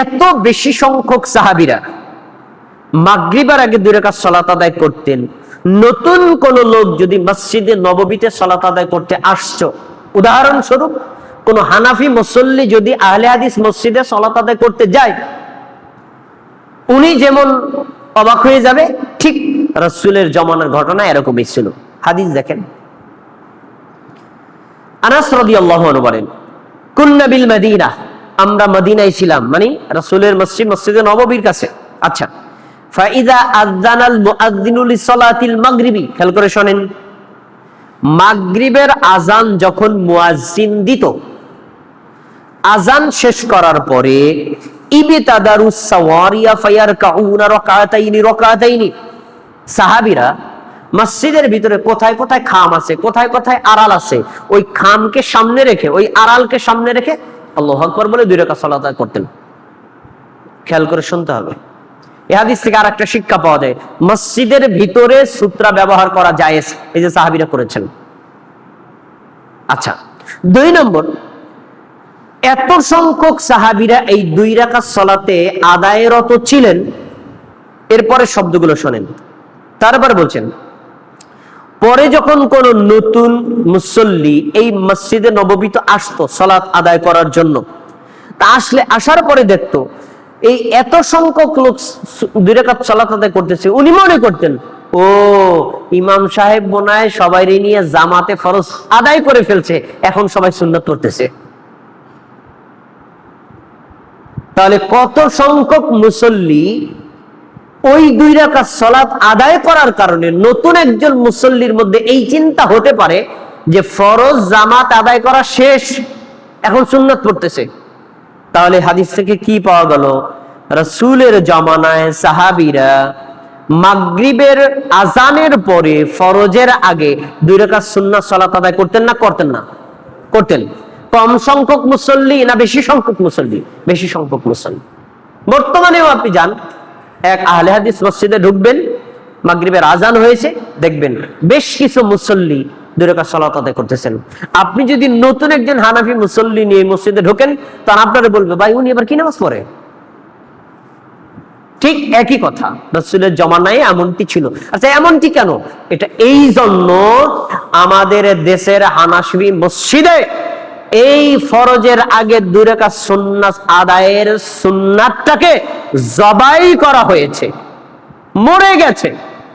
এত বেশি সংখ্যক সাহাবীরা মাগরিবের আগে 2 রাকাত সালাত আদায় করতেন। নতুন কোন লোক যদি মসজিদে নববীতে সালাত আদায় করতে আসছো, উদাহরণস্বরূপ কোন হানাফি মুসল্লি যদি আহলে হাদিস মসজিদে সালাত আদায় করতে যায়, উনি যেমন অবাক হয়ে যাবে, ঠিক রাসূলের জমানার ঘটনা এরকমই ছিল। হাদিস দেখেন, আনাস রাদিয়াল্লাহু আনহু বলেন, কুন্না বিল মদিনা, আমরা মদিনায় ছিলাম, মানে রাসূলের মসজিদ মসজিদে নববীর কাছে। আচ্ছা, ফাইদা আযানাল মুআযযিনু লিসালাতিল মাগরিবি, খেয়াল করে শুনেন, মাগরিবের আযান যখন মুয়াজ্জিন দিত, আযান শেষ করার পরে ইবতাদারুস সাওয়ারিয়া ফায়ারকাউনা রাকাতাইনি, সাহাবীরা মসজিদের ভিতরে কোথায় কোথায় খাম আছে, কোথায় কোথায় আড়াল আছে, ওই খামকে সামনে রেখে, ওই আড়ালকে সামনে রেখে আল্লাহু আকবার বলে 2 রাকাত সালাত আদায় করতেন। খেয়াল করে শুনতে হবে। এই হাদিস থেকে আরেকটা শিক্ষা পাওয়া যায়, মসজিদের ভিতরে সূত্রা ব্যবহার করা জায়েজ, এই যে সাহাবীরা করেছেন। আচ্ছা, 2 নম্বর, এত সংখ্যক সাহাবীরা এই 2 রাকাত সালাতে আদায়রত ছিলেন। এরপরে শব্দগুলো শোনেন, তারপর বলছেন, পরে যখন কোন নতুন মুসল্লি এই মসজিদে নববীতে আসতো সালাত আদায় করার জন্য, তা আসার পরে দেখতো এই এত সংখ্যক লোক 2 রাকাত সালাত আদায় করতেছে, উনি মনে করতেন, ও ইমাম সাহেব বোনায় সবাই নিয়ে জামাতে ফরজ আদায় করে ফেলছে, এখন সবাই সুন্নাত করতেছে। তাহলে কত সংখ্যক মুসল্লি ওই 2 রাকাত সালাত আদায় করার কারণে নতুন একজন মুসল্লির মধ্যে এই চিন্তা হতে পারে যে ফরজ জামাত আদায় করা শেষ, এখন সুন্নাত পড়তেছে। তাহলে হাদিস থেকে কি পাওয়া গেল? রাসূলের জামানায় সাহাবীরা মাগরিবের আযানের পরে ফরজের আগে 2 রাকাত সুন্নাত সালাত আদায় করতেন না করতেন না? করতেন। কম সংখ্যক মুসল্লি না বেশি সংখ্যক মুসল্লি? বেশি সংখ্যক মুসল্লি। বর্তমানেও আপনি যান, এক আহলে হাদিস মসজিদে ঢুকবেন, মাগরিবের আযান হয়েছে, দেখবেন বেশ কিছু মুসল্লি 2 রাকাত সালাত আদায় করতেছেন। আপনি যদি নতুন একজন হানাফি মুসল্লি নিয়ে মসজিদে ঢোকেন, তখন আপনারা বলবে, ভাই উনি এবার কি নামাজ পড়ে? ঠিক একই কথা, রাসূলের জামানায় এমনটি ছিল। আচ্ছা, এমনটি কেন? এটা এই জন্য আমাদের দেশের হানাফি মসজিদে এই ফরজের আগে 2 রাকাত সুন্নাত আদায়ের সুন্নাতটাকে জবাই করা হয়েছে, মরে গেছে,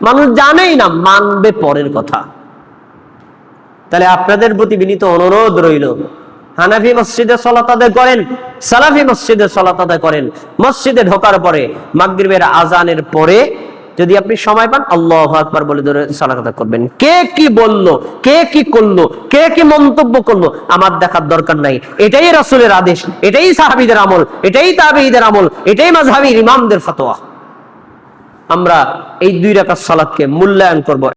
মানুষ জানেই না, মানবে পরের কথা। তাহলে আপনাদের প্রতি বিনীত অনুরোধ রইল, হানাফি মসজিদে সালাত আদায় করেন, সালাফি মসজিদে সালাত আদায় করেন। মসজিদে ঢোকার পরে মাগরিবের আযানের পরে যদি আপনি সময় পান, আল্লাহু আকবার বলে ধরে সালাত আদায় করবেন। কে কি বলল, কে কি করলো, কে কি মন্তব্য করলো, আমার দেখার দরকার নাই। এটাই রাসূলের আদেশ, এটাই সাহাবীদের আমল, এটাই তাবেঈদের আমল, এটাই মাযহাবী ইমামদের ফতোয়া। আমরা এই 2 রাকাত সালাতকে মূল্যায়ন করব।